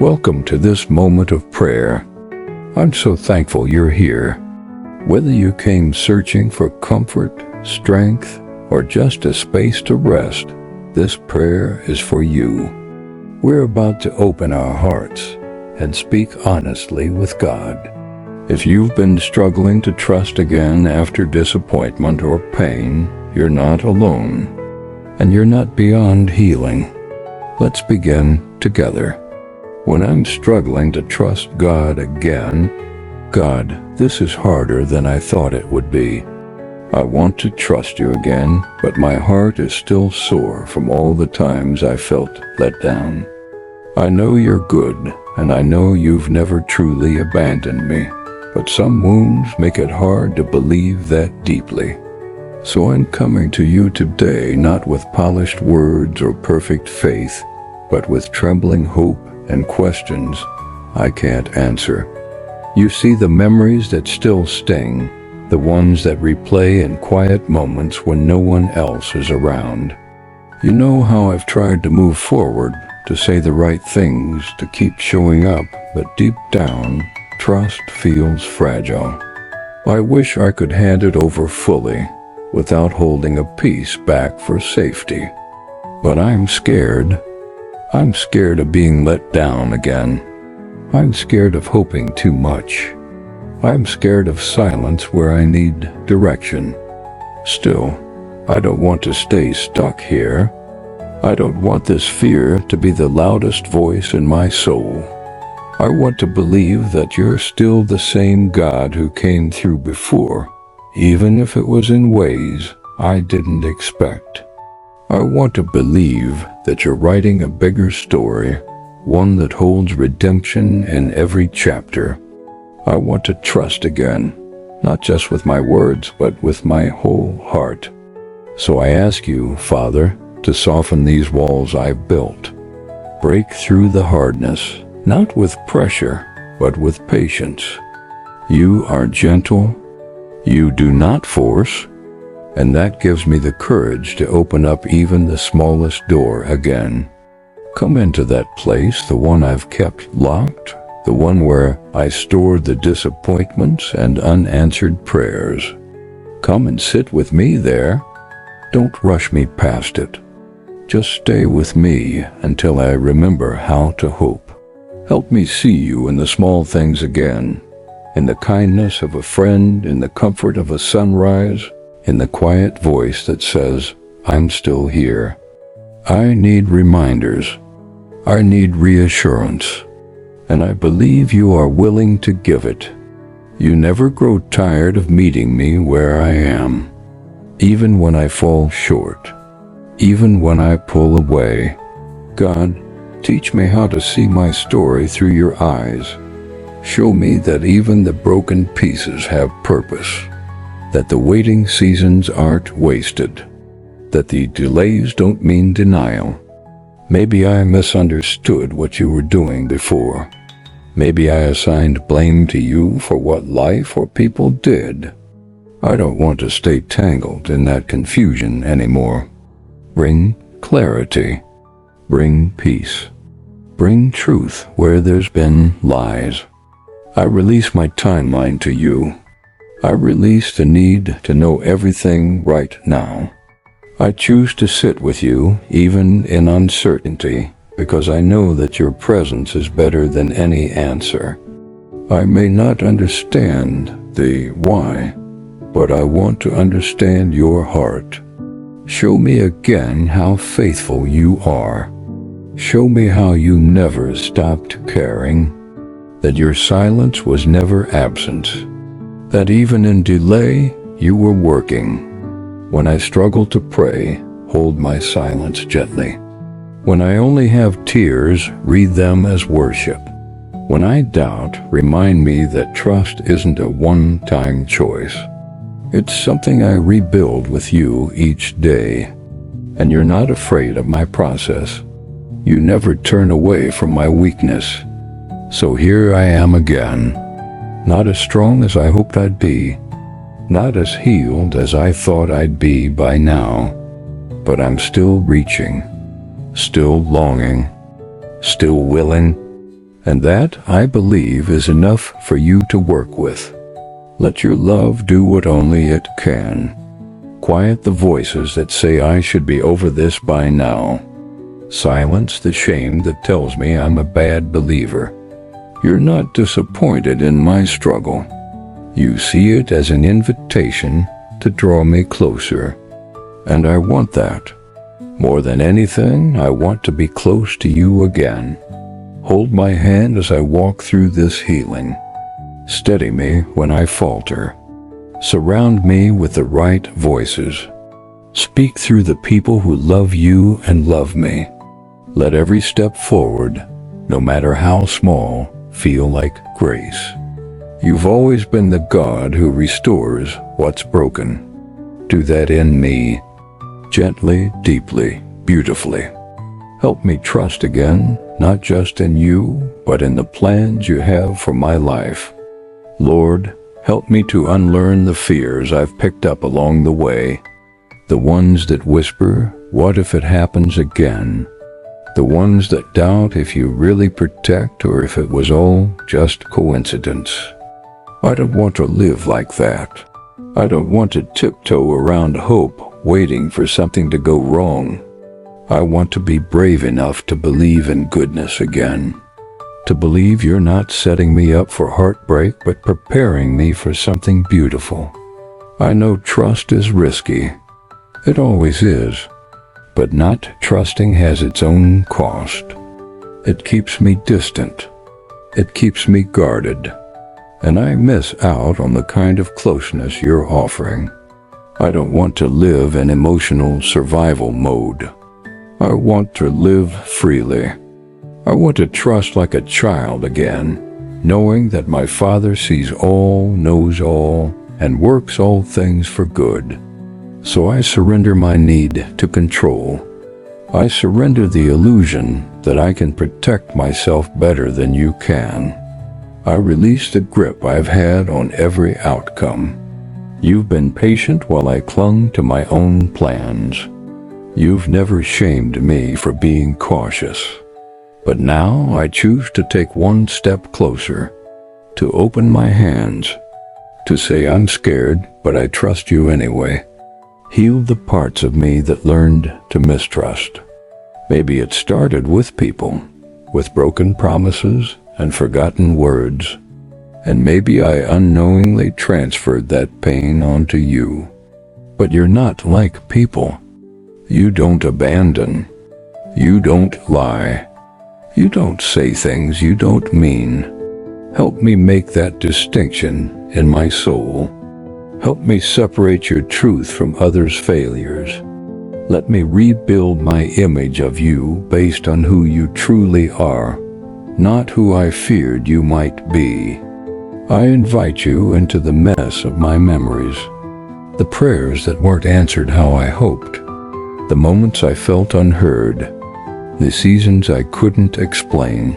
Welcome to this moment of prayer. I'm so thankful you're here. Whether you came searching for comfort, strength, or just a space to rest, this prayer is for you. We're about to open our hearts and speak honestly with God. If you've been struggling to trust again after disappointment or pain, you're not alone, and you're not beyond healing. Let's begin together. When I'm struggling to trust God again, God, this is harder than I thought it would be. I want to trust you again, but my heart is still sore from all the times I felt let down. I know you're good, and I know you've never truly abandoned me, but some wounds make it hard to believe that deeply. So I'm coming to you today not with polished words or perfect faith, but with trembling hope and questions I can't answer. You see the memories that still sting, the ones that replay in quiet moments when no one else is around. You know how I've tried to move forward, to say the right things, to keep showing up, but deep down, trust feels fragile. I wish I could hand it over fully, without holding a piece back for safety. But I'm scared. I'm scared of being let down again. I'm scared of hoping too much. I'm scared of silence where I need direction. Still, I don't want to stay stuck here. I don't want this fear to be the loudest voice in my soul. I want to believe that you're still the same God who came through before, even if it was in ways I didn't expect. I want to believe that you're writing a bigger story, one that holds redemption in every chapter. I want to trust again, not just with my words, but with my whole heart. So I ask you, Father, to soften these walls I've built. Break through the hardness, not with pressure, but with patience. You are gentle. You do not force, and that gives me the courage to open up even the smallest door again. Come into that place, the one I've kept locked, the one where I stored the disappointments and unanswered prayers. Come and sit with me there. Don't rush me past it. Just stay with me until I remember how to hope. Help me see you in the small things again, in the kindness of a friend, in the comfort of a sunrise, in the quiet voice that says, I'm still here. I need reminders. I need reassurance. And I believe you are willing to give it. You never grow tired of meeting me where I am, even when I fall short, even when I pull away. God, teach me how to see my story through your eyes. Show me that even the broken pieces have purpose, that the waiting seasons aren't wasted, that the delays don't mean denial. Maybe I misunderstood what you were doing before. Maybe I assigned blame to you for what life or people did. I don't want to stay tangled in that confusion anymore. Bring clarity. Bring peace. Bring truth where there's been lies. I release my timeline to you. I release the need to know everything right now. I choose to sit with you even in uncertainty, because I know that your presence is better than any answer. I may not understand the why, but I want to understand your heart. Show me again how faithful you are. Show me how you never stopped caring, that your silence was never absent, that even in delay you were working. When I struggle to pray, hold my silence gently. When I only have tears, read them as worship. When I doubt, remind me that trust isn't a one-time choice. It's something I rebuild with you each day. And you're not afraid of my process. You never turn away from my weakness. So here I am again, not as strong as I hoped I'd be, not as healed as I thought I'd be by now, but I'm still reaching, still longing, still willing. And that, I believe, is enough for you to work with. Let your love do what only it can. Quiet the voices that say I should be over this by now. Silence the shame that tells me I'm a bad believer. You're not disappointed in my struggle. You see it as an invitation to draw me closer. And I want that. More than anything, I want to be close to you again. Hold my hand as I walk through this healing. Steady me when I falter. Surround me with the right voices. Speak through the people who love you and love me. Let every step forward, no matter how small, feel like grace. You've always been the God who restores what's broken. Do that in me, gently, deeply, beautifully. Help me trust again, not just in you, but in the plans you have for my life. Lord, help me to unlearn the fears I've picked up along the way, the ones that whisper, what if it happens again? The ones that doubt if you really protect or if it was all just coincidence. I don't want to live like that. I don't want to tiptoe around hope, waiting for something to go wrong. I want to be brave enough to believe in goodness again. To believe you're not setting me up for heartbreak, but preparing me for something beautiful. I know trust is risky. It always is. But not trusting has its own cost. It keeps me distant. It keeps me guarded. And I miss out on the kind of closeness you're offering. I don't want to live in emotional survival mode. I want to live freely. I want to trust like a child again, knowing that my Father sees all, knows all, and works all things for good. So I surrender my need to control. I surrender the illusion that I can protect myself better than you can. I release the grip I've had on every outcome. You've been patient while I clung to my own plans. You've never shamed me for being cautious. But now I choose to take one step closer, to open my hands, to say I'm scared, but I trust you anyway. Heal the parts of me that learned to mistrust. Maybe it started with people, with broken promises and forgotten words. And maybe I unknowingly transferred that pain onto you. But you're not like people. You don't abandon. You don't lie. You don't say things you don't mean. Help me make that distinction in my soul. Help me separate your truth from others' failures. Let me rebuild my image of you based on who you truly are, not who I feared you might be. I invite you into the mess of my memories, the prayers that weren't answered how I hoped, the moments I felt unheard, the seasons I couldn't explain.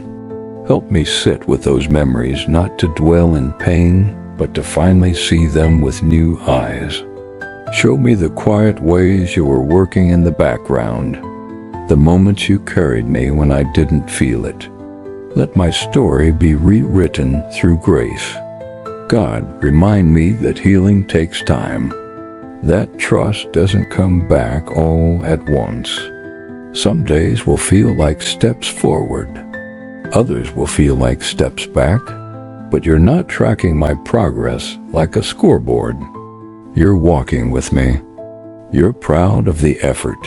Help me sit with those memories, not to dwell in pain, but to finally see them with new eyes. Show me the quiet ways you were working in the background, the moments you carried me when I didn't feel it. Let my story be rewritten through grace. God, remind me that healing takes time. That trust doesn't come back all at once. Some days will feel like steps forward. Others will feel like steps back. But you're not tracking my progress like a scoreboard. You're walking with me. You're proud of the effort.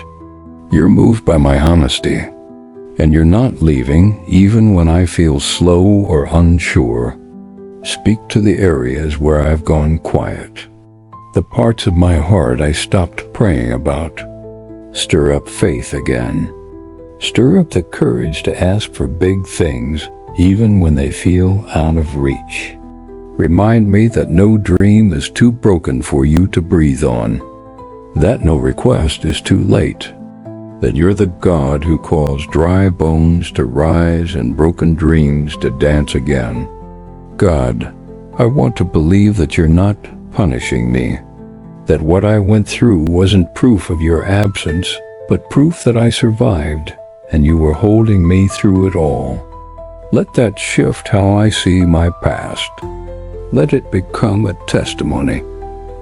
You're moved by my honesty. And you're not leaving even when I feel slow or unsure. Speak to the areas where I've gone quiet. The parts of my heart I stopped praying about. Stir up faith again. Stir up the courage to ask for big things, even when they feel out of reach. Remind me that no dream is too broken for you to breathe on. That no request is too late. That you're the God who calls dry bones to rise and broken dreams to dance again. God, I want to believe that you're not punishing me. That what I went through wasn't proof of your absence, but proof that I survived, and you were holding me through it all. Let that shift how I see my past. Let it become a testimony,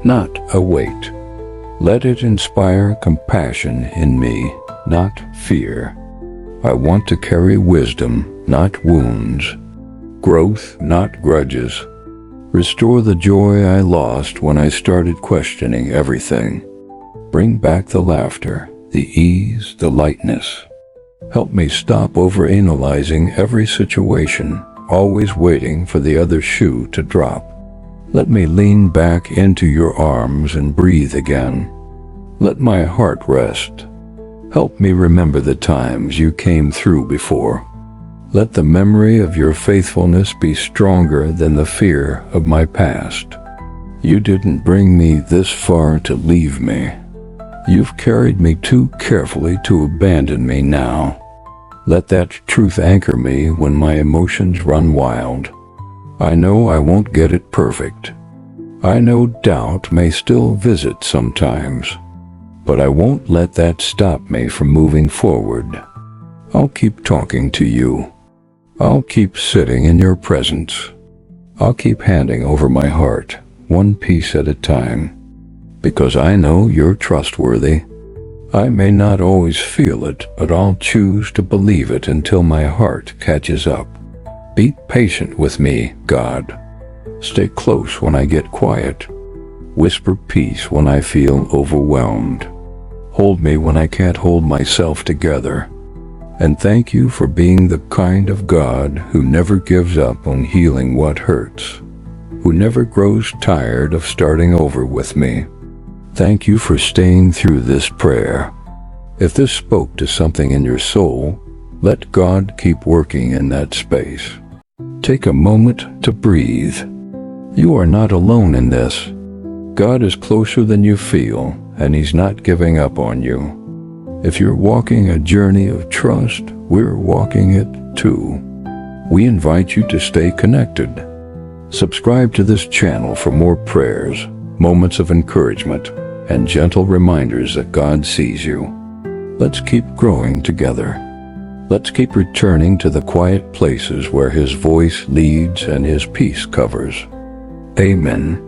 not a weight. Let it inspire compassion in me, not fear. I want to carry wisdom, not wounds. Growth, not grudges. Restore the joy I lost when I started questioning everything. Bring back the laughter, the ease, the lightness. Help me stop overanalyzing every situation, always waiting for the other shoe to drop. Let me lean back into your arms and breathe again. Let my heart rest. Help me remember the times you came through before. Let the memory of your faithfulness be stronger than the fear of my past. You didn't bring me this far to leave me. You've carried me too carefully to abandon me now. Let that truth anchor me when my emotions run wild. I know I won't get it perfect. I know doubt may still visit sometimes, but I won't let that stop me from moving forward. I'll keep talking to you. I'll keep sitting in your presence. I'll keep handing over my heart, one piece at a time, because I know you're trustworthy. I may not always feel it, but I'll choose to believe it until my heart catches up. Be patient with me, God. Stay close when I get quiet. Whisper peace when I feel overwhelmed. Hold me when I can't hold myself together. And thank you for being the kind of God who never gives up on healing what hurts, who never grows tired of starting over with me. Thank you for staying through this prayer. If this spoke to something in your soul, let God keep working in that space. Take a moment to breathe. You are not alone in this. God is closer than you feel, and He's not giving up on you. If you're walking a journey of trust, we're walking it too. We invite you to stay connected. Subscribe to this channel for more prayers, moments of encouragement, and gentle reminders that God sees you. Let's keep growing together. Let's keep returning to the quiet places where His voice leads and His peace covers. Amen.